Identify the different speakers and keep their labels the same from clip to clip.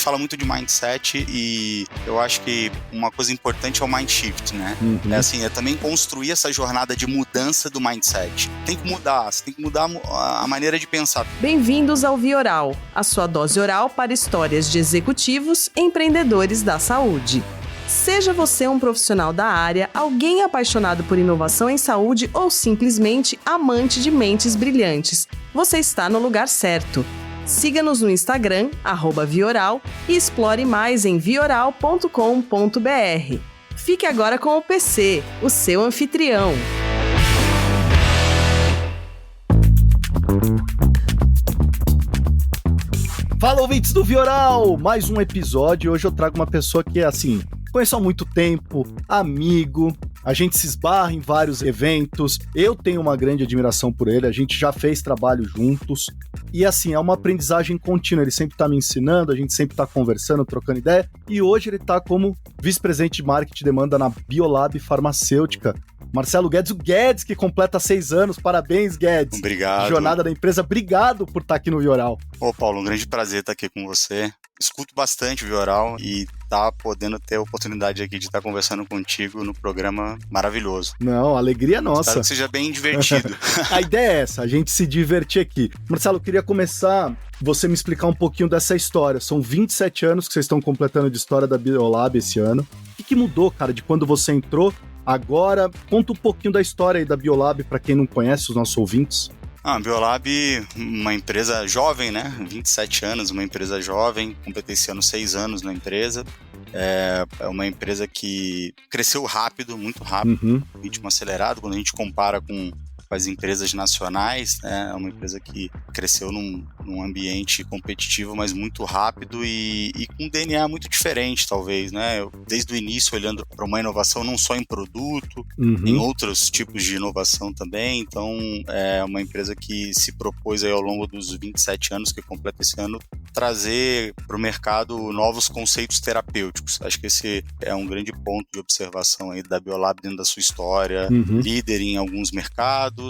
Speaker 1: gente fala muito de mindset e eu acho que uma coisa importante é o mind shift, né? É também construir essa jornada de mudança do mindset. Tem que mudar, você tem que mudar a maneira de pensar.
Speaker 2: Bem-vindos ao Vioral, a sua dose oral para histórias de executivos e empreendedores da saúde. Seja você um profissional da área, alguém apaixonado por inovação em saúde ou simplesmente amante de mentes brilhantes, você está no lugar certo. Siga-nos no Instagram, @Vioral, e explore mais em vioral.com.br. Fique agora com o PC, o seu anfitrião.
Speaker 3: Fala, ouvintes do Vioral! Mais um episódio. Hoje eu trago uma pessoa que é assim, conheço há muito tempo, amigo, a gente se esbarra em vários eventos, eu tenho uma grande admiração por ele, a gente já fez trabalho juntos, e assim, é uma aprendizagem contínua, ele sempre tá me ensinando, a gente sempre tá conversando, trocando ideia, e hoje ele tá como vice-presidente de marketing e demanda na Biolab Farmacêutica. Marcelo Guedes, o Guedes, que completa 6 anos. Parabéns, Guedes.
Speaker 1: Obrigado.
Speaker 3: Jornada da empresa. Obrigado por estar aqui no Vioral.
Speaker 1: Ô, Paulo, um grande prazer estar aqui com você. Escuto bastante o Vioral e tá podendo ter a oportunidade aqui de estar conversando contigo no programa maravilhoso.
Speaker 3: Não, alegria nossa.
Speaker 1: Espero que seja bem divertido.
Speaker 3: A ideia é essa, a gente se divertir aqui. Marcelo, eu queria começar você me explicar um pouquinho dessa história. São 27 anos que vocês estão completando de história da Biolab esse ano. O que mudou, cara, de quando você entrou? Agora, conta um pouquinho da história aí da Biolab, para quem não conhece, os nossos ouvintes.
Speaker 1: A Biolab, uma empresa jovem, né? 27 anos, uma empresa jovem, completei esse ano 6 anos na empresa. É uma empresa que cresceu rápido, muito rápido, ritmo acelerado, quando a gente compara com as empresas nacionais, né? É uma empresa que cresceu num ambiente competitivo, mas muito rápido e com um DNA muito diferente, talvez, né? Desde o início, olhando para uma inovação não só em produto, em outros tipos de inovação também. Então, é uma empresa que se propôs aí ao longo dos 27 anos que completa esse ano, trazer para o mercado novos conceitos terapêuticos. Acho que esse é um grande ponto de observação aí da Biolab dentro da sua história, líder em alguns mercados,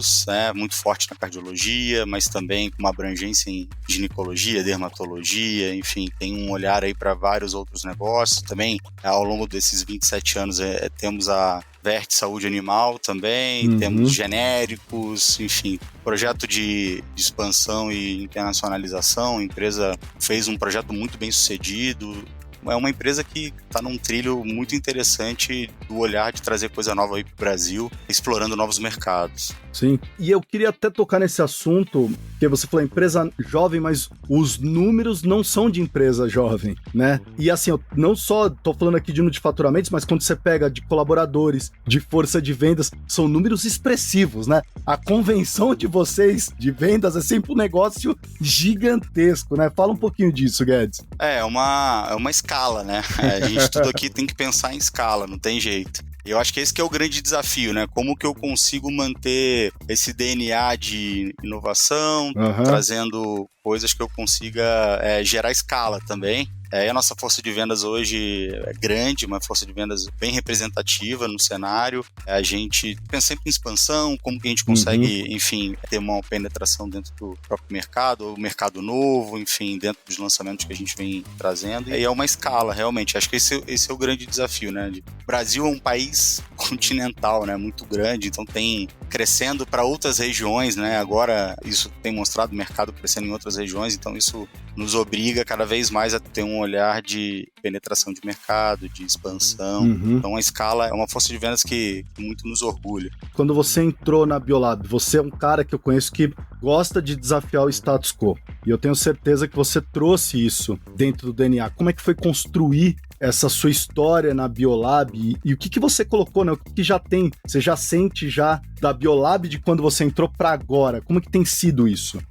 Speaker 1: muito forte na cardiologia, mas também com uma abrangência em ginecologia, dermatologia, enfim, tem um olhar aí para vários outros negócios. Também, ao longo desses 27 anos, temos a Verte Saúde Animal também, temos genéricos, enfim, projeto de expansão e internacionalização. A empresa fez um projeto muito bem sucedido. É uma empresa que está num trilho muito interessante do olhar de trazer coisa nova aí para o Brasil, explorando novos mercados.
Speaker 3: Sim, e eu queria até tocar nesse assunto, porque você falou empresa jovem, mas os números não são de empresa jovem, né? E assim, eu não só tô falando aqui de número de faturamentos, mas quando você pega de colaboradores, de força de vendas, são números expressivos, né? A convenção de vocês de vendas é sempre um negócio gigantesco, né? Fala um pouquinho disso, Guedes.
Speaker 1: É uma escala, né? A gente tudo aqui tem que pensar em escala, não tem jeito. Eu acho que esse que é o grande desafio, né? Como que eu consigo manter esse DNA de inovação, trazendo coisas que eu consiga gerar escala também. A nossa força de vendas hoje é grande, uma força de vendas bem representativa no cenário. A gente pensa sempre em expansão, como que a gente consegue, enfim, ter uma penetração dentro do próprio mercado, ou mercado novo, enfim, dentro dos lançamentos que a gente vem trazendo. E é uma escala, realmente. Acho que esse é o grande desafio, né? O Brasil é um país continental, né? Muito grande, então tem crescendo para outras regiões, né? Agora isso tem mostrado o mercado crescendo em outras regiões, então isso nos obriga cada vez mais a ter um olhar de penetração de mercado, de expansão. Então a escala é uma força de vendas que muito nos orgulha.
Speaker 3: Quando você entrou na Biolab, você é um cara que eu conheço que gosta de desafiar o status quo. E eu tenho certeza que você trouxe isso dentro do DNA. Como é que foi construir essa sua história na Biolab e o que você colocou, né? O que já tem, você já sente já da Biolab de quando você entrou para agora? Como que tem sido isso?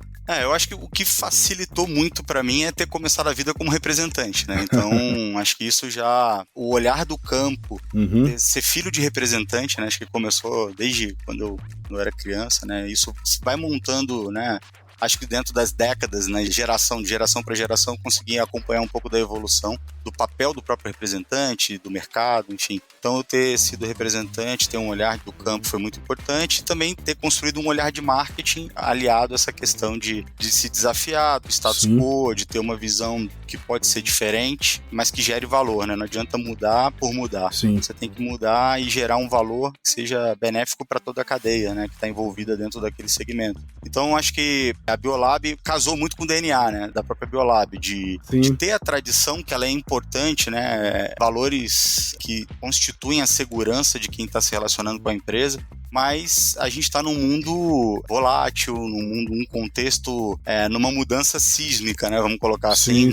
Speaker 1: Eu acho que o que facilitou muito para mim é ter começado a vida como representante, né? Então, acho que isso já... O olhar do campo, ser filho de representante, né? Acho que começou desde quando eu era criança, né? Isso vai montando, né? acho que dentro das décadas, né, de geração para geração, consegui acompanhar um pouco da evolução do papel do próprio representante, do mercado, enfim. Então, eu ter sido representante, ter um olhar do campo foi muito importante, e também ter construído um olhar de marketing aliado a essa questão de se desafiar do status quo, de ter uma visão que pode ser diferente, mas que gere valor, né? Não adianta mudar por mudar.
Speaker 3: Sim.
Speaker 1: Você tem que mudar e gerar um valor que seja benéfico para toda a cadeia, né? Que está envolvida dentro daquele segmento. Então, acho que a Biolab casou muito com o DNA, né? Da própria Biolab, de ter a tradição, que ela é importante, né? Valores que constituem a segurança de quem está se relacionando com a empresa, mas a gente está num mundo volátil, num contexto, numa mudança sísmica, né? Vamos colocar assim,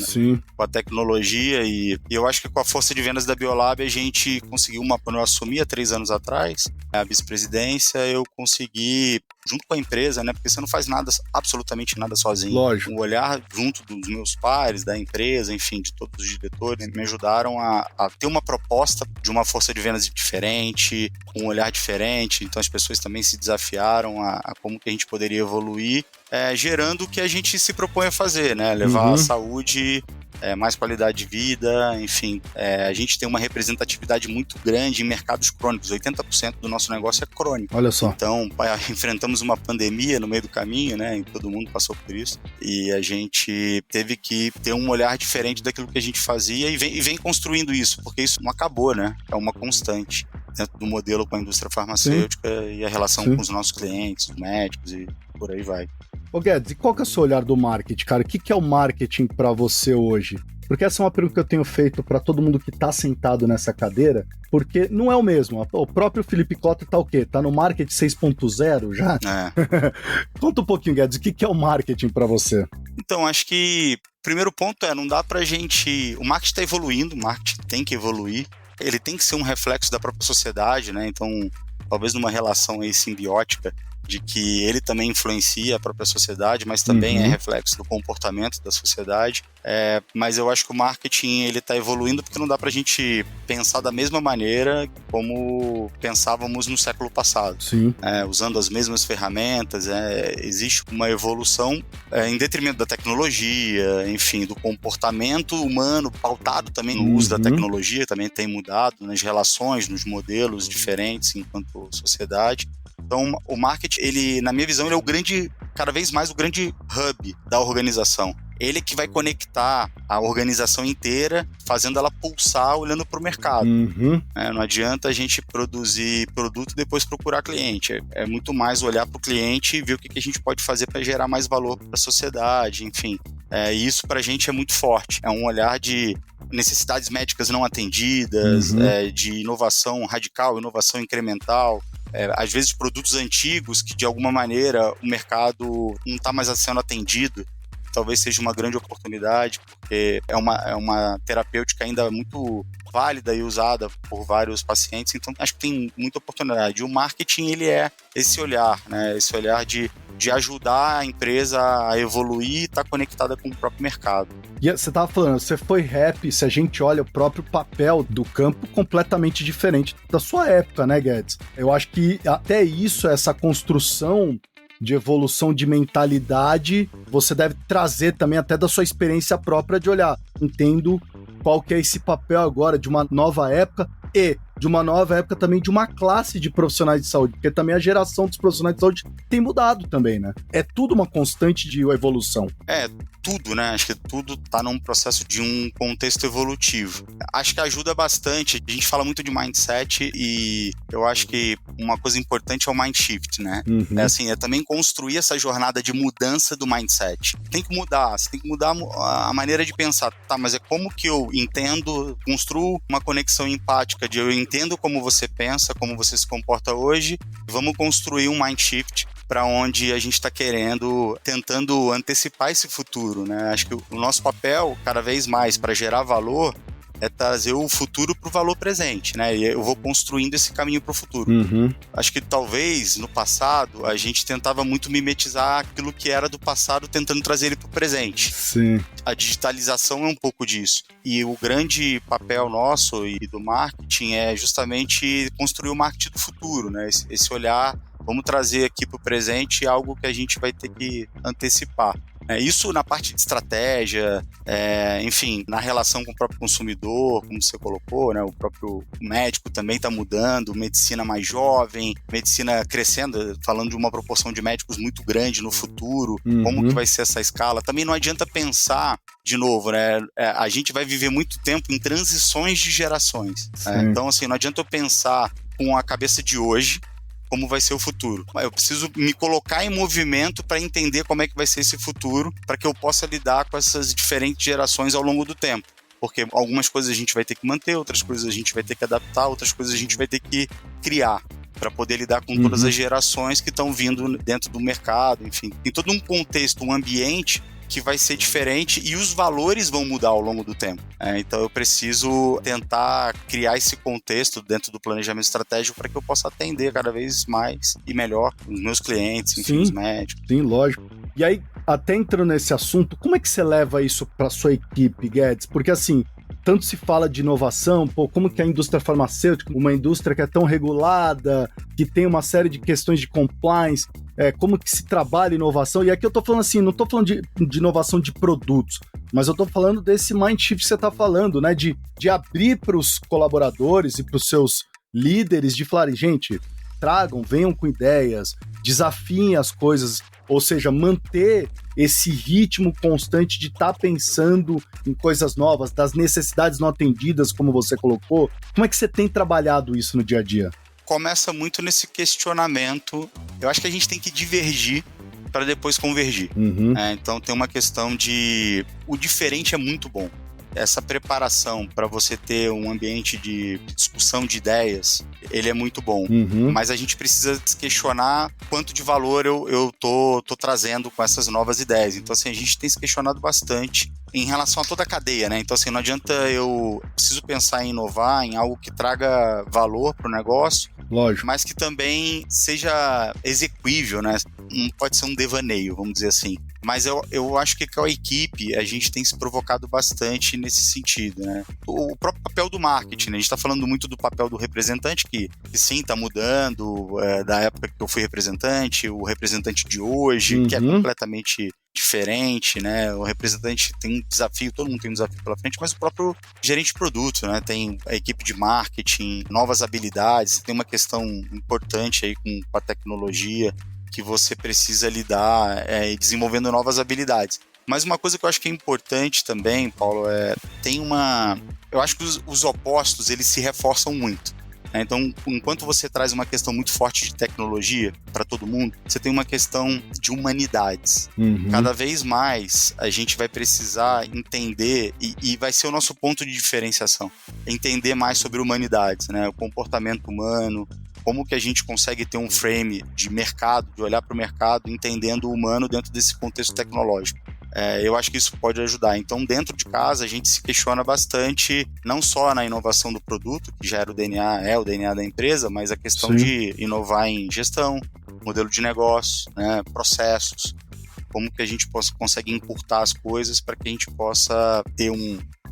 Speaker 1: com a tecnologia, e eu acho que com a força de vendas da Biolab a gente conseguiu quando eu assumi há 3 anos atrás a vice-presidência, eu consegui, junto com a empresa, né? Porque você não faz nada, absolutamente nada sozinho.
Speaker 3: Lógico.
Speaker 1: Um olhar junto dos meus pares, da empresa, enfim, de todos os diretores, me ajudaram a ter uma proposta de uma força de vendas diferente, com um olhar diferente. Então as pessoas também se desafiaram a como que a gente poderia evoluir, gerando o que a gente se propõe a fazer, né? Levar a saúde, mais qualidade de vida, enfim. A gente tem uma representatividade muito grande em mercados crônicos. 80% do nosso negócio é crônico.
Speaker 3: Olha só.
Speaker 1: Então, enfrentamos uma pandemia no meio do caminho, né? E todo mundo passou por isso. E a gente teve que ter um olhar diferente daquilo que a gente fazia e vem construindo isso, porque isso não acabou, né? É uma constante dentro do modelo com a indústria farmacêutica e a relação com os nossos clientes, os médicos e por aí vai.
Speaker 3: Ô Guedes, e qual que é o seu olhar do marketing, cara? O que é o marketing para você hoje? Porque essa é uma pergunta que eu tenho feito para todo mundo que tá sentado nessa cadeira, porque não é o mesmo. O próprio Felipe Cotter tá o quê? Tá no marketing 6.0 já? Conta um pouquinho, Guedes, o que é o marketing para você?
Speaker 1: Então, acho que o primeiro ponto não dá pra gente... O marketing tá evoluindo, o marketing tem que evoluir, ele tem que ser um reflexo da própria sociedade, né? Então, talvez numa relação aí simbiótica, de que ele também influencia a própria sociedade, mas também é reflexo do comportamento da sociedade. Mas eu acho que o marketing ele está evoluindo porque não dá para a gente pensar da mesma maneira como pensávamos no século passado. Usando as mesmas ferramentas, existe uma evolução em detrimento da tecnologia, enfim, do comportamento humano pautado também no uso da tecnologia, também tem mudado nas relações, nos modelos diferentes enquanto sociedade. Então, o marketing, ele, na minha visão, ele é cada vez mais o grande hub da organização. Ele que vai conectar a organização inteira, fazendo ela pulsar olhando para o mercado. Não adianta a gente produzir produto e depois procurar cliente. É muito mais olhar para o cliente e ver o que a gente pode fazer para gerar mais valor para a sociedade, enfim. E isso para a gente é muito forte. É um olhar de necessidades médicas não atendidas, de inovação radical, inovação incremental. Às vezes produtos antigos que de alguma maneira o mercado não está mais sendo atendido, talvez seja uma grande oportunidade, porque é uma terapêutica ainda muito válida e usada por vários pacientes, então acho que tem muita oportunidade. E o marketing, ele é esse olhar, né? Esse olhar de ajudar a empresa a evoluir e estar conectada com o próprio mercado.
Speaker 3: E você estava falando, você foi rap, se a gente olha o próprio papel do campo, completamente diferente da sua época, né, Guedes? Eu acho que até isso, essa construção de evolução de mentalidade, você deve trazer também até da sua experiência própria de olhar, entendo qual que é esse papel agora de uma nova época e de uma nova época também de uma classe de profissionais de saúde, porque também a geração dos profissionais de saúde tem mudado também, né? É tudo uma constante de evolução.
Speaker 1: Tudo, né? Acho que tudo tá num processo de um contexto evolutivo. Acho que ajuda bastante. A gente fala muito de mindset e eu acho que uma coisa importante é o mind shift, né? É também construir essa jornada de mudança do mindset. Tem que mudar, você tem que mudar a maneira de pensar. Tá, mas como que eu entendo, construo uma conexão empática de eu entendo como você pensa, como você se comporta hoje, vamos construir um mind shift para onde a gente está tentando antecipar esse futuro, né? Acho que o nosso papel, cada vez mais, para gerar valor, é trazer o futuro para o valor presente, né? E eu vou construindo esse caminho para o futuro. Acho que talvez, no passado, a gente tentava muito mimetizar aquilo que era do passado, tentando trazer ele para o presente. A digitalização é um pouco disso. E o grande papel nosso e do marketing é justamente construir o marketing do futuro, né? Esse olhar Vamos trazer aqui para o presente algo que a gente vai ter que antecipar. Isso na parte de estratégia, enfim, na relação com o próprio consumidor, como você colocou, né? O próprio médico também está mudando, medicina mais jovem, medicina crescendo, falando de uma proporção de médicos muito grande no futuro, como que vai ser essa escala. Também não adianta pensar, de novo, né? A gente vai viver muito tempo em transições de gerações. Então, assim, não adianta eu pensar com a cabeça de hoje como vai ser o futuro. Eu preciso me colocar em movimento para entender como é que vai ser esse futuro, para que eu possa lidar com essas diferentes gerações ao longo do tempo. Porque algumas coisas a gente vai ter que manter, outras coisas a gente vai ter que adaptar, outras coisas a gente vai ter que criar para poder lidar com todas as gerações que estão vindo dentro do mercado, enfim. Tem todo um contexto, um ambiente que vai ser diferente e os valores vão mudar ao longo do tempo. Então eu preciso tentar criar esse contexto dentro do planejamento estratégico para que eu possa atender cada vez mais e melhor os meus clientes, enfim, os médicos.
Speaker 3: Sim, lógico. E aí, até entrando nesse assunto, como é que você leva isso para sua equipe, Guedes? Porque assim, tanto se fala de inovação, como que a indústria farmacêutica, uma indústria que é tão regulada, que tem uma série de questões de compliance, como que se trabalha inovação, e aqui eu tô falando assim, não tô falando de inovação de produtos, mas eu tô falando desse mind shift que você tá falando, né, de abrir para os colaboradores e para os seus líderes, de falarem, gente, venham com ideias, desafiem as coisas, ou seja, manter esse ritmo constante de estar pensando em coisas novas, das necessidades não atendidas, como você colocou. Como é que você tem trabalhado isso no dia a dia?
Speaker 1: Começa muito nesse questionamento. Eu acho que a gente tem que divergir para depois convergir. Então tem uma questão de... O diferente é muito bom. Essa preparação para você ter um ambiente de discussão de ideias, ele é muito bom. Mas a gente precisa questionar quanto de valor eu tô trazendo com essas novas ideias. Então, assim, a gente tem se questionado bastante em relação a toda a cadeia, né? Então, assim, não adianta eu preciso pensar em inovar, em algo que traga valor para o negócio,
Speaker 3: lógico,
Speaker 1: mas que também seja execuível, né? Não pode ser um devaneio, vamos dizer assim. Mas eu acho que com a equipe a gente tem se provocado bastante nesse sentido, né? O próprio papel do marketing, né? A gente está falando muito do papel do representante, que sim, está mudando, da época que eu fui representante, o representante de hoje, que é completamente diferente, né? O representante tem um desafio, todo mundo tem um desafio pela frente, mas o próprio gerente de produto, né? Tem a equipe de marketing, novas habilidades, tem uma questão importante aí com a tecnologia, que você precisa lidar desenvolvendo novas habilidades. Mas uma coisa que eu acho que é importante também, Paulo, eu acho que os opostos, eles se reforçam muito. Então, enquanto você traz uma questão muito forte de tecnologia para todo mundo, você tem uma questão de humanidades. Cada vez mais a gente vai precisar entender, e vai ser o nosso ponto de diferenciação, entender mais sobre humanidades, né? O comportamento humano, como que a gente consegue ter um frame de mercado, de olhar para o mercado, entendendo o humano dentro desse contexto tecnológico. Eu acho que isso pode ajudar. Então, dentro de casa, a gente se questiona bastante, não só na inovação do produto, que já era o DNA da empresa, mas a questão de inovar em gestão, modelo de negócio, né, processos, como que a gente consegue encurtar as coisas para que a gente possa ter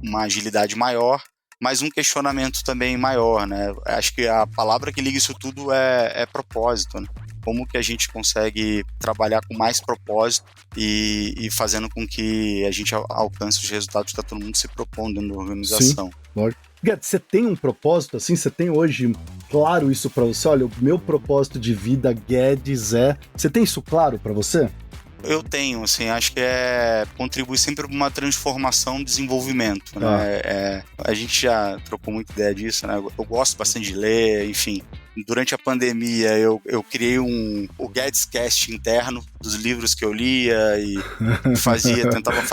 Speaker 1: uma agilidade maior, mas um questionamento também maior, né? Acho que a palavra que liga isso tudo é propósito, né? Como que a gente consegue trabalhar com mais propósito e fazendo com que a gente alcance os resultados que está todo mundo se propondo dentro da organização.
Speaker 3: Sim, lógico. Guedes, você tem um propósito assim? Você tem hoje claro isso para você? Olha, o meu propósito de vida, Guedes, Você tem isso claro para você?
Speaker 1: Eu tenho, assim, acho que contribui sempre para uma transformação, desenvolvimento, né? A gente já trocou muita ideia disso, né? Eu gosto bastante de ler, enfim. Durante a pandemia, eu criei o Guedes Cast interno dos livros que eu lia e tentava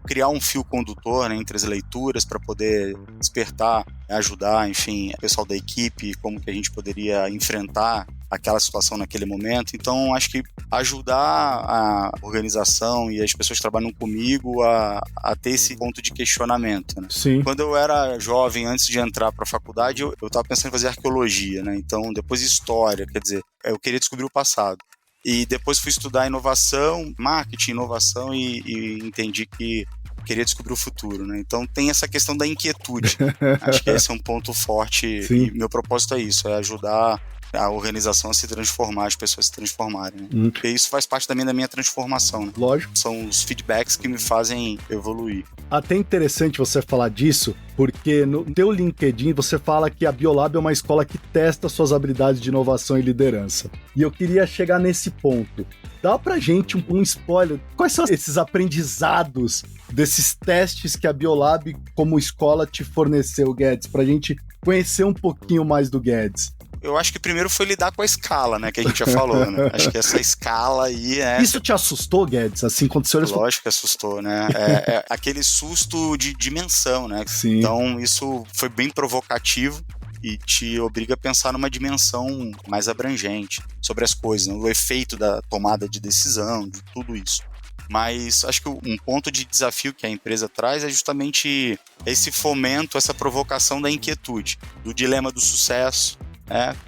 Speaker 1: criar um fio condutor, né, entre as leituras para poder despertar, ajudar, enfim, o pessoal da equipe, como que a gente poderia enfrentar aquela situação naquele momento. Então, acho que ajudar a organização e as pessoas que trabalham comigo a ter esse ponto de questionamento, né?
Speaker 3: Sim.
Speaker 1: Quando eu era jovem, antes de entrar para a faculdade, eu estava pensando em fazer arqueologia, né? Então, depois história, quer dizer, eu queria descobrir o passado. E depois fui estudar inovação, marketing, inovação e entendi que queria descobrir o futuro, né? Então tem essa questão da inquietude. Acho que esse é um ponto forte.
Speaker 3: Sim.
Speaker 1: E meu propósito é isso, é ajudar a organização a se transformar, as pessoas se transformarem, né? Porque isso faz parte também da minha transformação, né?
Speaker 3: Lógico.
Speaker 1: São os feedbacks que me fazem evoluir.
Speaker 3: Até interessante você falar disso, porque no teu LinkedIn você fala que a Biolab é uma escola que testa suas habilidades de inovação e liderança. E eu queria chegar nesse ponto. Dá pra gente um spoiler. Quais são esses aprendizados desses testes que a Biolab como escola te forneceu, Guedes, pra gente conhecer um pouquinho mais do Guedes?
Speaker 1: Eu acho que primeiro foi lidar com a escala, né, que a gente já falou, né? Acho que essa escala aí é...
Speaker 3: Isso te assustou, Guedes? Assim, quando você olha...
Speaker 1: Lógico que assustou, né? É aquele susto de dimensão, né?
Speaker 3: Sim.
Speaker 1: Então, isso foi bem provocativo e te obriga a pensar numa dimensão mais abrangente sobre as coisas, né? O efeito da tomada de decisão, de tudo isso. Mas acho que um ponto de desafio que a empresa traz é justamente esse fomento, essa provocação da inquietude, do dilema do sucesso.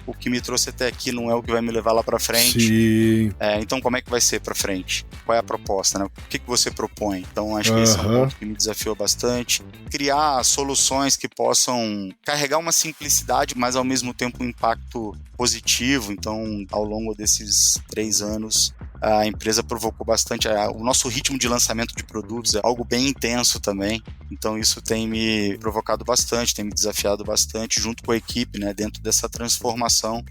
Speaker 1: O que me trouxe até aqui não é o que vai me levar lá pra frente.
Speaker 3: Sim.
Speaker 1: Então como é que vai ser pra frente? Qual é a proposta, né? O que você propõe? Então acho que esse é um ponto que me desafiou bastante. Criar soluções que possam carregar uma simplicidade, mas ao mesmo tempo um impacto positivo. Então ao longo desses 3 anos a empresa provocou bastante. O nosso ritmo de lançamento de produtos é algo bem intenso também. Então isso tem me provocado bastante, tem me desafiado bastante junto com a equipe, né, dentro dessa transformação.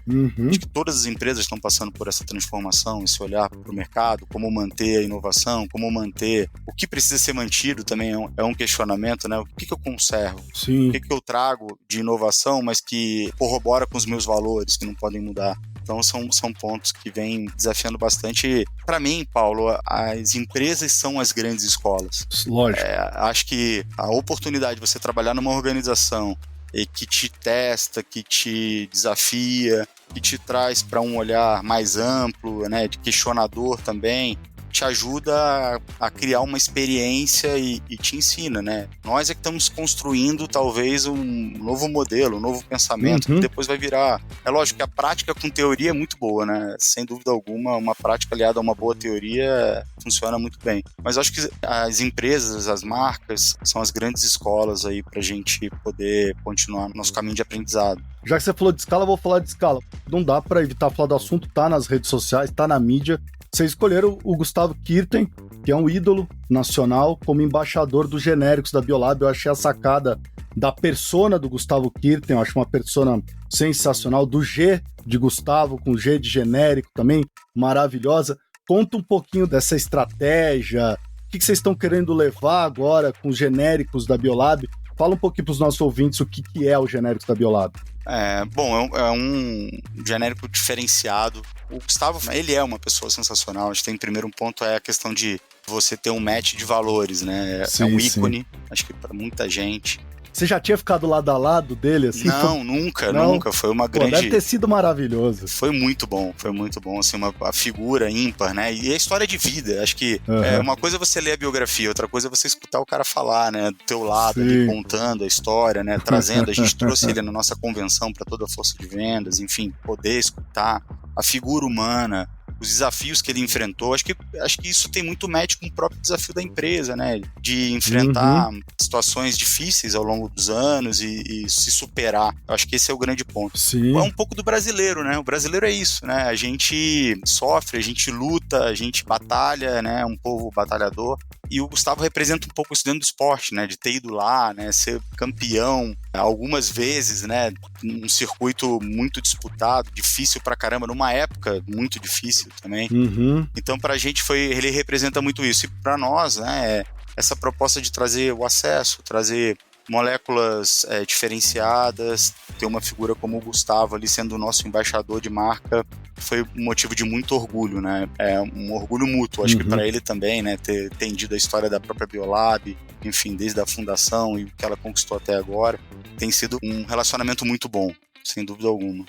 Speaker 1: Acho que todas as empresas estão passando por essa transformação, esse olhar para o mercado, como manter a inovação, como manter o que precisa ser mantido também é um questionamento, né? O que eu conservo?
Speaker 3: Sim.
Speaker 1: O que eu trago de inovação, mas que corrobora com os meus valores, que não podem mudar? Então são pontos que vêm desafiando bastante. Para mim, Paulo, as empresas são as grandes escolas.
Speaker 3: Lógico.
Speaker 1: Acho que a oportunidade de você trabalhar numa organização que te testa, que te desafia, que te traz para um olhar mais amplo, né, de questionador também, te ajuda a criar uma experiência e te ensina, né? Nós é que estamos construindo talvez um novo modelo, um novo pensamento que depois vai virar... É lógico que a prática com teoria é muito boa, né? Sem dúvida alguma, uma prática aliada a uma boa teoria funciona muito bem. Mas eu acho que as empresas, as marcas, são as grandes escolas aí pra gente poder continuar no nosso caminho de aprendizado.
Speaker 3: Já que você falou de escala, eu vou falar de escala. Não dá pra evitar falar do assunto, tá nas redes sociais, tá na mídia. Vocês escolheram o Gustavo Kirten, que é um ídolo nacional, como embaixador dos genéricos da Biolab. Eu achei a sacada da persona do Gustavo Kirten, eu acho uma persona sensacional, do G de Gustavo, com G de genérico também, maravilhosa. Conta um pouquinho dessa estratégia, o que vocês estão querendo levar agora com os genéricos da Biolab. Fala um pouquinho para os nossos ouvintes o que é o genéricos da Biolab.
Speaker 1: Bom, é um genérico diferenciado. O Gustavo, ele é uma pessoa sensacional. Acho que tem primeiro um ponto é a questão de você ter um match de valores, né?
Speaker 3: Sim,
Speaker 1: é um ícone,
Speaker 3: sim.
Speaker 1: Acho que para muita gente.
Speaker 3: Você já tinha ficado lado a lado dele, assim?
Speaker 1: Não, nunca. Foi uma grande...
Speaker 3: Deve ter sido maravilhoso.
Speaker 1: Foi muito bom, assim, uma figura ímpar, né? E a história de vida, acho que uma coisa é você ler a biografia, outra coisa é você escutar o cara falar, né? Do teu lado, ali, contando a história, né? Trazendo, a gente trouxe ele na nossa convenção para toda a força de vendas, enfim, poder escutar a figura humana, os desafios que ele enfrentou. Acho que isso tem muito match com o próprio desafio da empresa, né? De enfrentar situações difíceis ao longo dos anos e se superar. Eu acho que esse é o grande ponto.
Speaker 3: Sim.
Speaker 1: É um pouco do brasileiro, né? O brasileiro é isso, né? A gente sofre, a gente luta, a gente batalha, né? Um povo batalhador. E o Gustavo representa um pouco isso dentro do esporte, né? De ter ido lá, né? Ser campeão algumas vezes, né? Um circuito muito disputado, difícil pra caramba, numa época muito difícil também. Então, pra gente ele representa muito isso. E pra nós, né? Essa proposta de trazer o acesso, trazer moléculas diferenciadas, ter uma figura como o Gustavo ali sendo o nosso embaixador de marca, foi um motivo de muito orgulho, né? É um orgulho mútuo, acho que para ele também, né? Ter entendido a história da própria Biolab, enfim, desde a fundação e o que ela conquistou até agora, tem sido um relacionamento muito bom, sem dúvida alguma.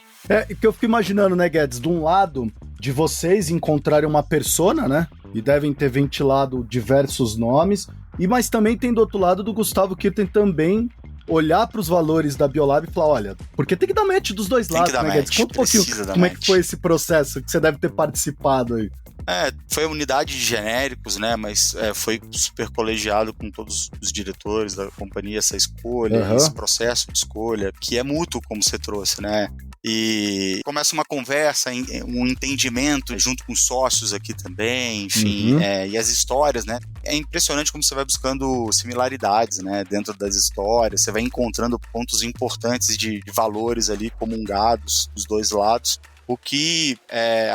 Speaker 3: Que eu fico imaginando, né, Guedes, de um lado, de vocês encontrarem uma persona, né? E devem ter ventilado diversos nomes, mas também tem do outro lado do Gustavo Kirten também olhar para os valores da Biolab e falar, olha, porque tem que dar match dos dois lados, né, Guedes? Conta um pouquinho como é que foi esse processo que você deve ter participado aí.
Speaker 1: Foi a unidade de genéricos, né, mas foi super colegiado com todos os diretores da companhia, essa escolha, esse processo de escolha, que é mútuo, como você trouxe, né? e começa uma conversa, um entendimento junto com os sócios aqui também, enfim, e as histórias, né? É impressionante como você vai buscando similaridades, né, dentro das histórias, você vai encontrando pontos importantes de valores ali comungados dos dois lados, o que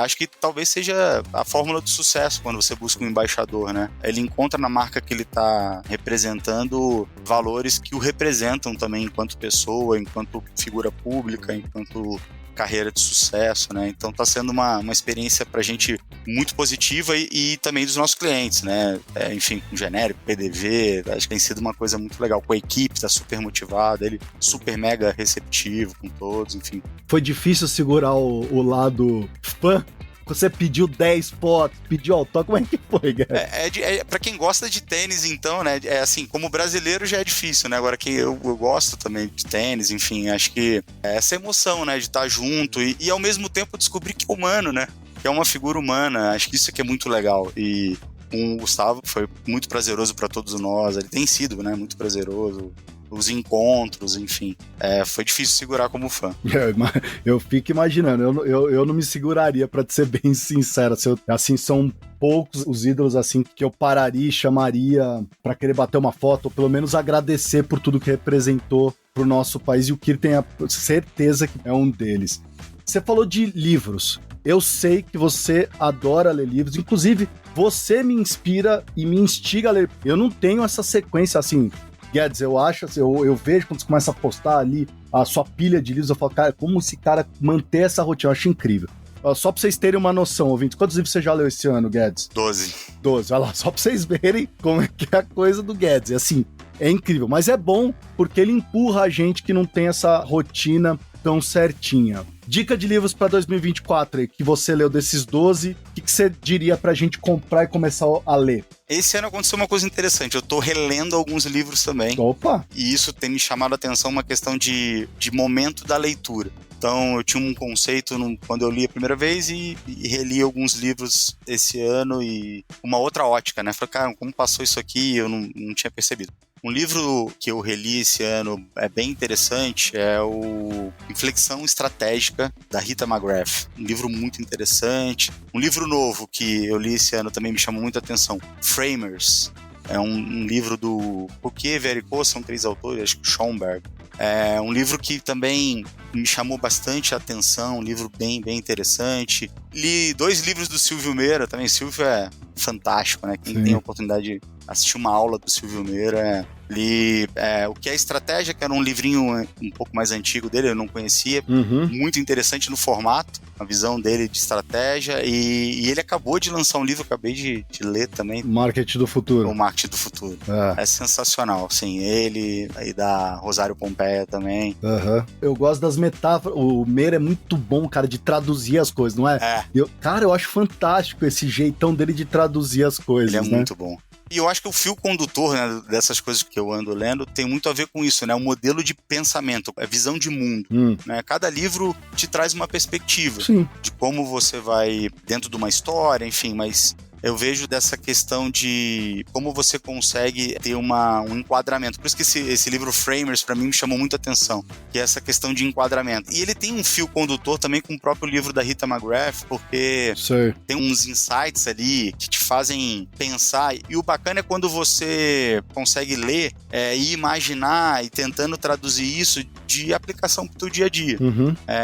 Speaker 1: acho que talvez seja a fórmula do sucesso quando você busca um embaixador, né? Ele encontra na marca que ele está representando valores que o representam também enquanto pessoa, enquanto figura pública, enquanto carreira de sucesso, né? Então tá sendo uma experiência pra gente muito positiva e também dos nossos clientes, né? Enfim, com genérico, PDV, acho que tem sido uma coisa muito legal. Com a equipe, tá super motivada, ele super mega receptivo com todos, enfim.
Speaker 3: Foi difícil segurar o lado fã? Você pediu 10 fotos, pediu autógrafo, como é que foi, Guedes?
Speaker 1: Pra quem gosta de tênis, então, né, assim, como brasileiro já é difícil, né, agora que eu gosto também de tênis, enfim, acho que essa emoção, né, de estar junto e ao mesmo tempo descobrir que é humano, né, que é uma figura humana, acho que isso aqui é muito legal e com o Gustavo foi muito prazeroso para todos nós, ele tem sido, né, muito prazeroso, os encontros, enfim. Foi difícil segurar como fã.
Speaker 3: Eu fico imaginando, eu não me seguraria, pra te ser bem sincero. Assim, são poucos os ídolos assim que eu pararia e chamaria pra querer bater uma foto, ou pelo menos agradecer por tudo que representou pro nosso país, e o Kir tem a certeza que é um deles. Você falou de livros. Eu sei que você adora ler livros, inclusive você me inspira e me instiga a ler. Eu não tenho essa sequência assim. Guedes, eu acho, assim, eu vejo quando você começa a postar ali a sua pilha de livros, eu falo, cara, como esse cara manter essa rotina, eu acho incrível. Só pra vocês terem uma noção, ouvintes, quantos livros você já leu esse ano, Guedes?
Speaker 1: 12,
Speaker 3: olha lá, só pra vocês verem como é que é a coisa do Guedes, assim, é incrível, mas é bom porque ele empurra a gente que não tem essa rotina tão certinha. Dica de livros pra 2024 aí, que você leu desses 12, o que você diria pra gente comprar e começar a ler?
Speaker 1: Esse ano aconteceu uma coisa interessante, eu tô relendo alguns livros também.
Speaker 3: Opa!
Speaker 1: E isso tem me chamado a atenção, uma questão de momento da leitura. Então, eu tinha um conceito quando eu li a primeira vez e reli alguns livros esse ano e uma outra ótica, né? Falei, cara, como passou isso aqui, eu não tinha percebido. Um livro que eu reli esse ano é bem interessante, é o Inflexão Estratégica, da Rita McGrath. Um livro muito interessante. Um livro novo que eu li esse ano também me chamou muita atenção, Framers. É um livro do Fouquier Vericot, são 3 autores, acho que Schomburg. É um livro que também me chamou bastante a atenção, um livro bem interessante. Li 2 livros do Silvio Meira também. Silvio é fantástico, né? Quem tem a oportunidade de assistir uma aula do Silvio Meira, li O que é Estratégia, que era um livrinho um pouco mais antigo dele, eu não conhecia, muito interessante no formato, a visão dele de estratégia, e ele acabou de lançar um livro, eu acabei de ler também.
Speaker 3: Marketing do Futuro.
Speaker 1: O Marketing do Futuro. É sensacional, sim, ele, aí da Rosário Pompeia também.
Speaker 3: Eu gosto das metáforas, o Meira é muito bom, cara, de traduzir as coisas, não é? Cara, eu acho fantástico esse jeitão dele de traduzir as coisas,
Speaker 1: ele é muito bom. E eu acho que o fio condutor, né, dessas coisas que eu ando lendo tem muito a ver com isso, né? O modelo de pensamento, a visão de mundo. Né? Cada livro te traz uma perspectiva de como você vai dentro de uma história, enfim, mas eu vejo dessa questão de como você consegue ter um enquadramento. Por isso que esse livro Framers, para mim, me chamou muita atenção, que é essa questão de enquadramento. E ele tem um fio condutor também com o próprio livro da Rita McGrath, porque tem uns insights ali que te fazem pensar. E o bacana é quando você consegue ler e imaginar e tentando traduzir isso de aplicação pro teu dia a dia.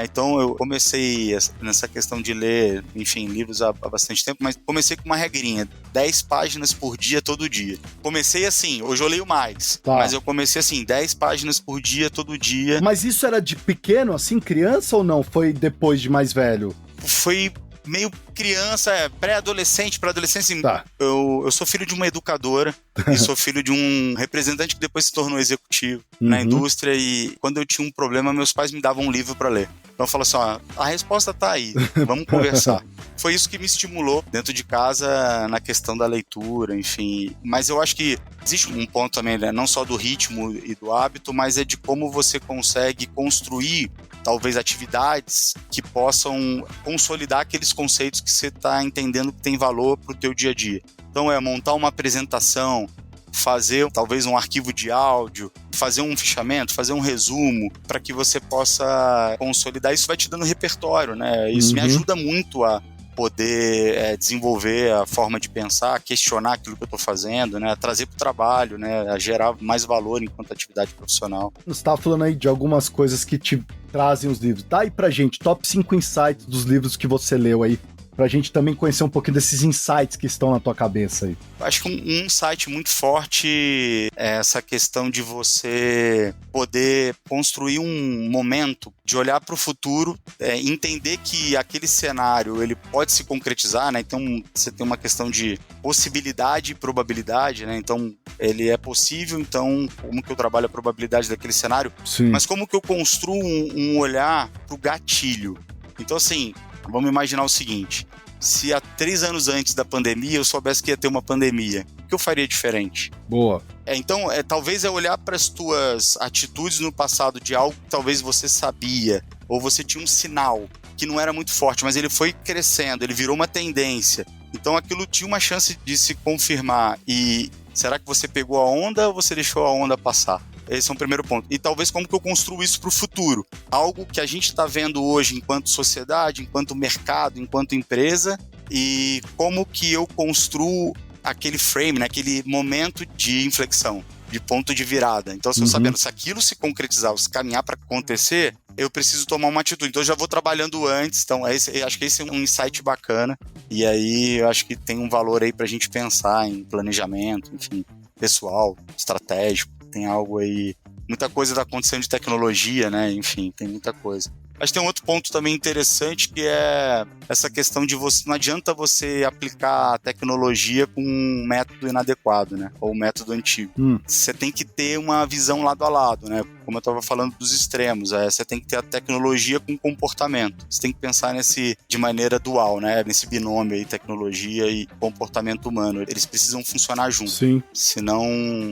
Speaker 1: Então eu comecei nessa questão de ler, enfim, livros há bastante tempo, mas comecei com uma regrinha, 10 páginas por dia, todo dia. Comecei assim, hoje eu leio mais, mas eu comecei assim, 10 páginas por dia, todo dia.
Speaker 3: Mas isso era de pequeno, assim, criança, ou não? Foi depois de mais velho?
Speaker 1: Foi meio criança, pré-adolescente, para adolescência. Eu sou filho de uma educadora e sou filho de um representante que depois se tornou executivo na indústria, e quando eu tinha um problema, meus pais me davam um livro para ler. Então eu falo assim, a resposta tá aí, vamos conversar. Foi isso que me estimulou dentro de casa na questão da leitura, enfim. Mas eu acho que existe um ponto também, né, não só do ritmo e do hábito, mas é de como você consegue construir talvez atividades que possam consolidar aqueles conceitos que você está entendendo que tem valor para o teu dia a dia. Então montar uma apresentação, fazer talvez um arquivo de áudio, fazer um fichamento, fazer um resumo, para que você possa consolidar. Isso vai te dando repertório, né? Isso me ajuda muito a poder desenvolver a forma de pensar, questionar aquilo que eu estou fazendo, né? Trazer para o trabalho, né? A gerar mais valor enquanto atividade profissional.
Speaker 3: Você estava falando aí de algumas coisas que te trazem os livros. Dá aí pra gente, top 5 insights dos livros que você leu aí, pra gente também conhecer um pouquinho desses insights que estão na tua cabeça aí.
Speaker 1: Eu acho que um insight muito forte é essa questão de você poder construir um momento de olhar para o futuro, entender que aquele cenário ele pode se concretizar, né? Então você tem uma questão de possibilidade e probabilidade, né? Então ele é possível, então como que eu trabalho a probabilidade daquele cenário?
Speaker 3: Sim.
Speaker 1: Mas como que eu construo um olhar para o gatilho? Então assim, vamos imaginar o seguinte: se há 3 anos antes da pandemia eu soubesse que ia ter uma pandemia, o que eu faria diferente?
Speaker 3: Boa.
Speaker 1: Então, talvez olhar para as tuas atitudes no passado de algo que talvez você sabia, ou você tinha um sinal que não era muito forte, mas ele foi crescendo, ele virou uma tendência. Então, aquilo tinha uma chance de se confirmar. E será que você pegou a onda ou você deixou a onda passar? Esse é um primeiro ponto. E talvez como que eu construo isso para o futuro. Algo que a gente está vendo hoje enquanto sociedade, enquanto mercado, enquanto empresa, e como que eu construo aquele frame, né, aquele momento de inflexão, de ponto de virada. Então, se eu sabendo, se aquilo se concretizar, se caminhar para acontecer, eu preciso tomar uma atitude. Então, eu já vou trabalhando antes. Então, acho que esse é um insight bacana. E aí, eu acho que tem um valor aí para a gente pensar em planejamento, enfim, pessoal, estratégico. Tem algo aí, muita coisa está acontecendo de tecnologia, né? Enfim, tem muita coisa. Acho que tem um outro ponto também interessante, que é essa questão de você, não adianta você aplicar a tecnologia com um método inadequado, né? Ou um método antigo. Você tem que ter uma visão lado a lado, né? Como eu estava falando dos extremos, você tem que ter a tecnologia com comportamento. Você tem que pensar de maneira dual, né? Nesse binômio aí, tecnologia e comportamento humano. Eles precisam funcionar juntos.
Speaker 3: Sim.
Speaker 1: Senão,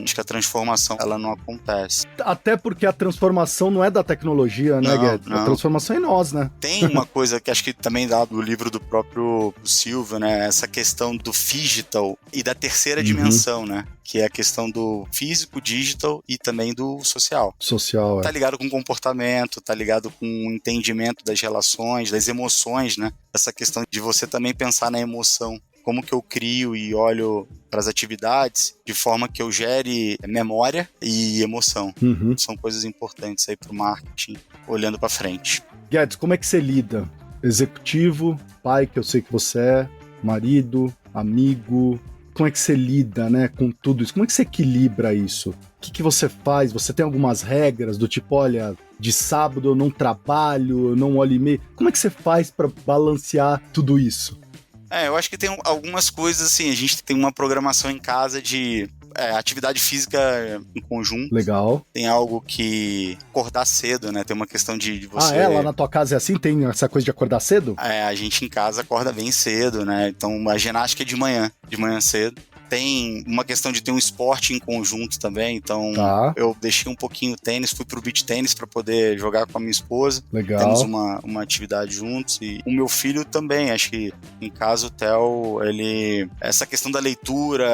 Speaker 1: acho que a transformação, ela não acontece.
Speaker 3: Até porque a transformação não é da tecnologia, né, Guedes? A transformação é em nós, né?
Speaker 1: Tem uma coisa que acho que também dá do livro do próprio Silvio, né? Essa questão do phygital e da terceira dimensão, né? Que é a questão do físico, digital e também do social.
Speaker 3: Social,
Speaker 1: Tá ligado com comportamento, tá ligado com o entendimento das relações, das emoções, né? Essa questão de você também pensar na emoção. Como que eu crio e olho para as atividades de forma que eu gere memória e emoção. São coisas importantes aí para o marketing, olhando para frente.
Speaker 3: Guedes, como é que você lida? Executivo, pai, que eu sei que você é, marido, amigo. Como é que você lida, né, com tudo isso? Como é que você equilibra isso? O que você faz? Você tem algumas regras do tipo, olha, de sábado eu não trabalho, eu não olho e-mail. Como é que você faz para balancear tudo isso?
Speaker 1: Eu acho que tem algumas coisas assim, a gente tem uma programação em casa de atividade física em conjunto.
Speaker 3: Legal.
Speaker 1: Tem algo que acordar cedo, né? Tem uma questão de você...
Speaker 3: lá na tua casa é assim? Tem essa coisa de acordar cedo?
Speaker 1: A gente em casa acorda bem cedo, né? Então a ginástica é de manhã cedo. Tem uma questão de ter um esporte em conjunto também, então eu deixei um pouquinho o tênis, fui pro beach tênis para poder jogar com a minha esposa.
Speaker 3: Legal.
Speaker 1: Temos uma atividade juntos e o meu filho também, acho que em casa o Theo, essa questão da leitura,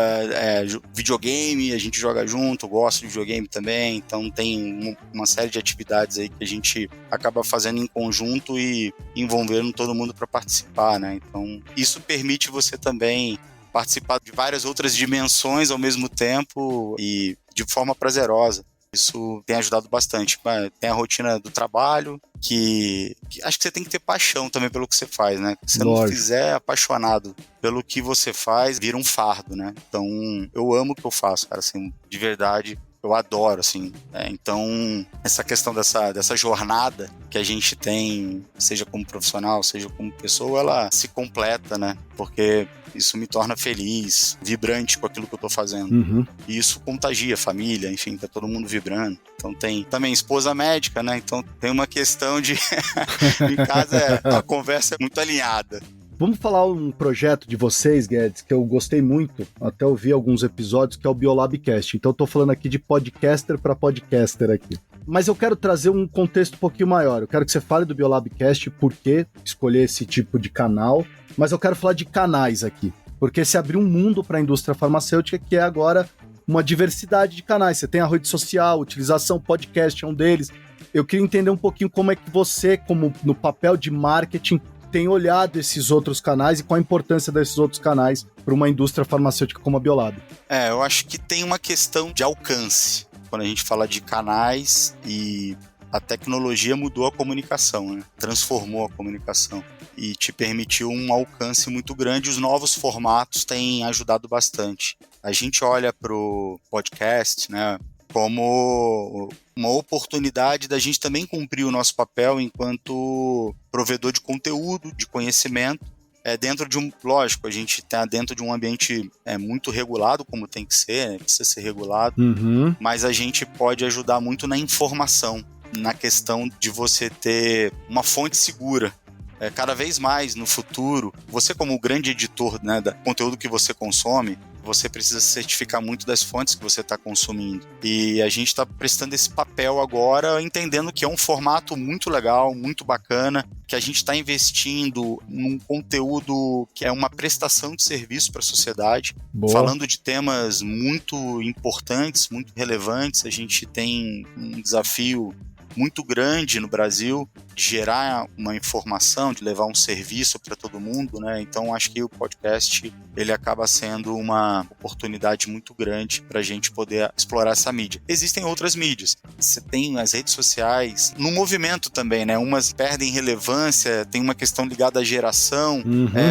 Speaker 1: videogame, a gente joga junto, eu gosto de videogame também, então tem uma série de atividades aí que a gente acaba fazendo em conjunto e envolvendo todo mundo para participar, né? Então isso permite você também participar de várias outras dimensões ao mesmo tempo e de forma prazerosa. Isso tem ajudado bastante. Tem a rotina do trabalho, que acho que você tem que ter paixão também pelo que você faz, né? Se você não fizer apaixonado pelo que você faz, vira um fardo, né? Então, eu amo o que eu faço, cara, assim, de verdade. Eu adoro, assim. Então, essa questão dessa jornada que a gente tem, seja como profissional, seja como pessoa, ela se completa, né? Porque isso me torna feliz, vibrante com aquilo que eu tô fazendo. E isso contagia a família, enfim, tá todo mundo vibrando. Então tem também esposa médica, né? Então tem uma questão de... em casa a conversa é muito alinhada.
Speaker 3: Vamos falar um projeto de vocês, Guedes, que eu gostei muito, até ouvi alguns episódios, que é o Biolabcast. Então eu tô falando aqui de podcaster para podcaster aqui. Mas eu quero trazer um contexto um pouquinho maior. Eu quero que você fale do Biolabcast, por que escolher esse tipo de canal, mas eu quero falar de canais aqui, porque se abriu um mundo para a indústria farmacêutica que é agora uma diversidade de canais. Você tem a rede social, utilização, podcast é um deles. Eu queria entender um pouquinho como é que você, como no papel de marketing, tem olhado esses outros canais e qual a importância desses outros canais para uma indústria farmacêutica como a Biolab.
Speaker 1: Eu acho que tem uma questão de alcance. Quando a gente fala de canais, e a tecnologia mudou a comunicação, né? Transformou a comunicação e te permitiu um alcance muito grande. Os novos formatos têm ajudado bastante. A gente olha para o podcast, né, como uma oportunidade da gente também cumprir o nosso papel enquanto provedor de conteúdo, de conhecimento, dentro de lógico, a gente está dentro de um ambiente muito regulado, como tem que ser, né? Precisa ser regulado, mas a gente pode ajudar muito na informação, na questão de você ter uma fonte segura. Cada vez mais no futuro, você como grande editor, né, do conteúdo que você consome, você precisa se certificar muito das fontes que você está consumindo. E a gente está prestando esse papel agora, entendendo que é um formato muito legal, muito bacana, que a gente está investindo num conteúdo que é uma prestação de serviço para a sociedade. Boa. Falando de temas muito importantes, muito relevantes. A gente tem um desafio muito grande no Brasil de gerar uma informação, de levar um serviço para todo mundo, né? Então acho que o podcast ele acaba sendo uma oportunidade muito grande para a gente poder explorar essa mídia. Existem outras mídias. Você tem as redes sociais, no movimento também, né? Umas perdem relevância, tem uma questão ligada à geração,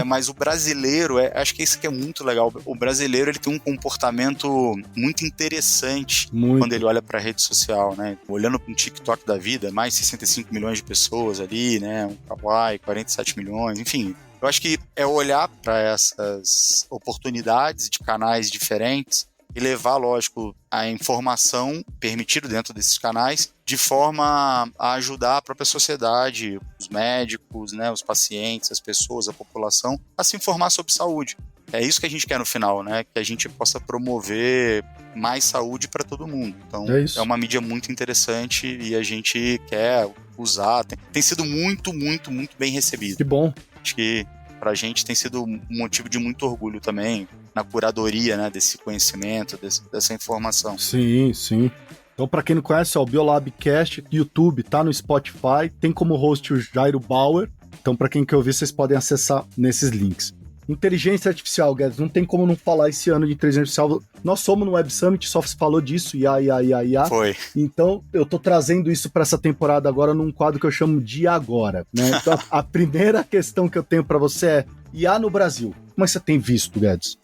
Speaker 1: mas o brasileiro, acho que isso que é muito legal. O brasileiro ele tem um comportamento muito interessante quando ele olha para a rede social, né? Olhando para um TikTok da vida, mais de 65 milhões de pessoas ali, né? Um Kawaii, 47 milhões, enfim. Eu acho que é olhar para essas oportunidades de canais diferentes e levar, lógico, a informação permitida dentro desses canais de forma a ajudar a própria sociedade, os médicos, né, os pacientes, as pessoas, a população, a se informar sobre saúde. É isso que a gente quer no final, né? Que a gente possa promover mais saúde para todo mundo. Então, é uma mídia muito interessante e a gente quer usar. Tem sido muito, muito, muito bem recebido.
Speaker 3: Que bom.
Speaker 1: Acho que pra gente tem sido um motivo de muito orgulho também na curadoria, né, desse conhecimento, dessa informação.
Speaker 3: Sim, sim. Então, para quem não conhece, o Biolabcast, YouTube, tá no Spotify, tem como host o Jairo Bauer. Então, para quem quer ouvir, vocês podem acessar nesses links. Inteligência artificial, Guedes, não tem como não falar esse ano de inteligência artificial. Nós somos no Web Summit, só se falou disso, IA.
Speaker 1: Foi.
Speaker 3: Então, eu tô trazendo isso para essa temporada agora num quadro que eu chamo de Agora, né? Então, a primeira questão que eu tenho para você é IA no Brasil. Como é que você tem visto, Guedes?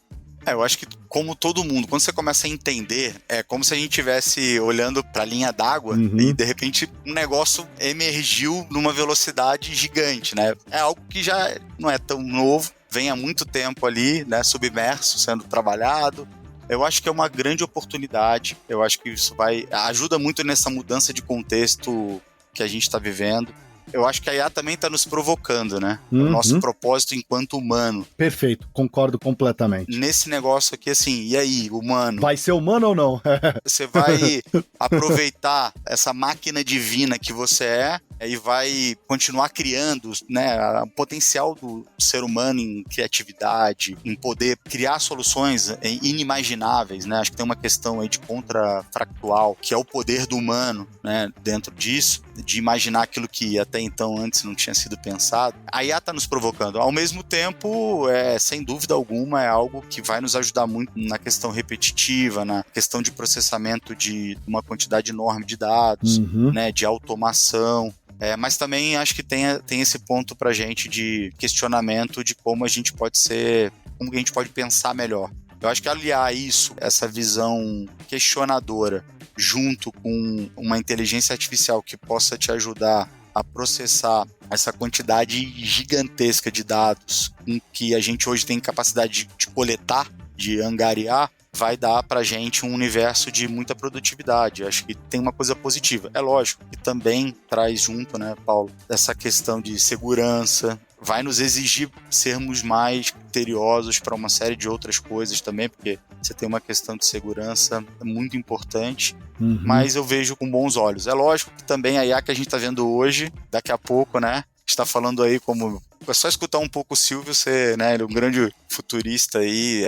Speaker 1: Eu acho que, como todo mundo, quando você começa a entender, é como se a gente estivesse olhando para a linha d'água e, de repente, um negócio emergiu numa velocidade gigante, né? É algo que já não é tão novo, vem há muito tempo ali, né, submerso, sendo trabalhado. Eu acho que é uma grande oportunidade, eu acho que isso ajuda muito nessa mudança de contexto que a gente está vivendo. Eu acho que a IA também está nos provocando, né? O nosso propósito enquanto humano.
Speaker 3: Perfeito, concordo completamente.
Speaker 1: Nesse negócio aqui, assim, e aí, humano?
Speaker 3: Vai ser humano ou não?
Speaker 1: Você vai aproveitar essa máquina divina que você é e vai continuar criando, né, o potencial do ser humano em criatividade, em poder criar soluções inimagináveis, né? Acho que tem uma questão aí de contrafactual, que é o poder do humano, né, dentro disso, de imaginar aquilo que até então antes não tinha sido pensado. A IA está nos provocando. Ao mesmo tempo, sem dúvida alguma, é algo que vai nos ajudar muito na questão repetitiva, na questão de processamento de uma quantidade enorme de dados, né, de automação. Mas também acho que tem esse ponto pra gente de questionamento de como a gente pode pensar melhor. Eu acho que aliar isso, essa visão questionadora, junto com uma inteligência artificial que possa te ajudar a processar essa quantidade gigantesca de dados que a gente hoje tem capacidade de coletar, de angariar, vai dar pra gente um universo de muita produtividade. Acho que tem uma coisa positiva. É lógico que também traz junto, né, Paulo, essa questão de segurança, vai nos exigir sermos mais criteriosos para uma série de outras coisas também, porque você tem uma questão de segurança muito importante, mas eu vejo com bons olhos. É lógico que também a IA que a gente está vendo hoje, daqui a pouco, né, está falando aí como É só escutar um pouco o Silvio, você, né, ele é um grande futurista aí,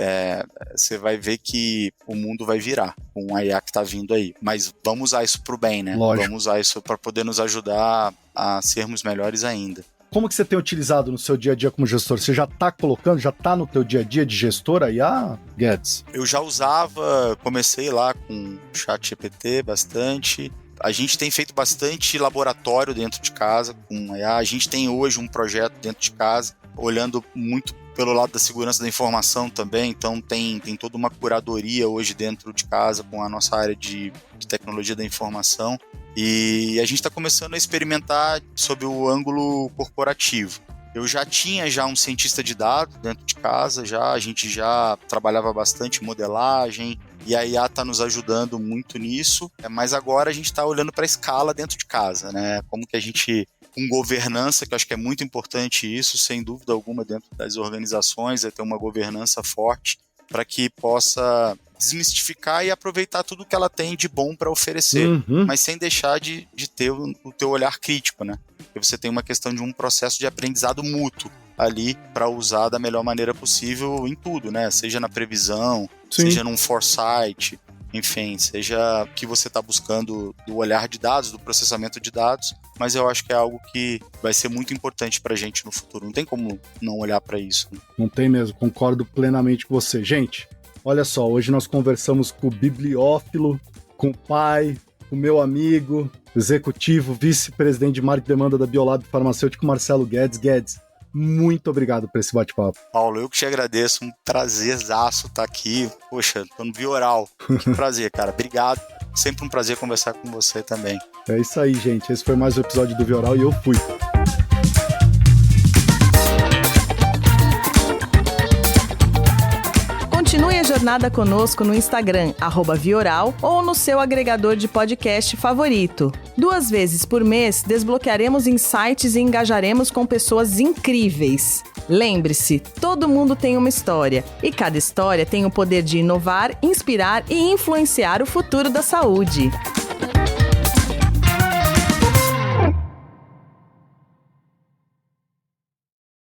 Speaker 1: você vai ver que o mundo vai virar com a IA que tá vindo aí. Mas vamos usar isso pro bem, né?
Speaker 3: Lógico.
Speaker 1: Vamos usar isso para poder nos ajudar a sermos melhores ainda.
Speaker 3: Como que você tem utilizado no seu dia a dia como gestor? Você já tá colocando, já tá no teu dia a dia de gestor a IA, Guedes?
Speaker 1: Eu já usava, comecei lá com o ChatGPT bastante. A gente tem feito bastante laboratório dentro de casa com IA. A gente tem hoje um projeto dentro de casa, olhando muito pelo lado da segurança da informação também. Então tem toda uma curadoria hoje dentro de casa com a nossa área de tecnologia da informação. E a gente está começando a experimentar sob o ângulo corporativo. Eu já tinha um cientista de dados dentro de casa, a gente já trabalhava bastante em modelagem, e a IA está nos ajudando muito nisso, mas agora a gente está olhando para a escala dentro de casa, né? Como que a gente, com governança, que eu acho que é muito importante isso, sem dúvida alguma, dentro das organizações, é ter uma governança forte para que possa desmistificar e aproveitar tudo que ela tem de bom para oferecer, mas sem deixar de ter o teu olhar crítico, né? Porque você tem uma questão de um processo de aprendizado mútuo ali para usar da melhor maneira possível em tudo, né? Seja na previsão, seja num foresight, enfim, seja o que você está buscando do olhar de dados, do processamento de dados, mas eu acho que é algo que vai ser muito importante para a gente no futuro. Não tem como não olhar para isso, né?
Speaker 3: Não tem mesmo, concordo plenamente com você. Gente, olha só, hoje nós conversamos com o bibliófilo, com o pai, com o meu amigo, executivo, vice-presidente de marketing e demanda da Biolab Farmacêutico, Marcelo Guedes. Guedes, muito obrigado por esse bate-papo.
Speaker 1: Paulo, eu que te agradeço, um prazerzaço estar aqui. Poxa, tô no Vioral. Que prazer, cara. Obrigado. Sempre um prazer conversar com você também.
Speaker 3: É isso aí, gente. Esse foi mais um episódio do Vioral e eu fui.
Speaker 2: Continue a jornada conosco no Instagram, @Vioral, ou no seu agregador de podcast favorito. 2 vezes por mês, desbloquearemos insights e engajaremos com pessoas incríveis. Lembre-se, todo mundo tem uma história, e cada história tem o poder de inovar, inspirar e influenciar o futuro da saúde.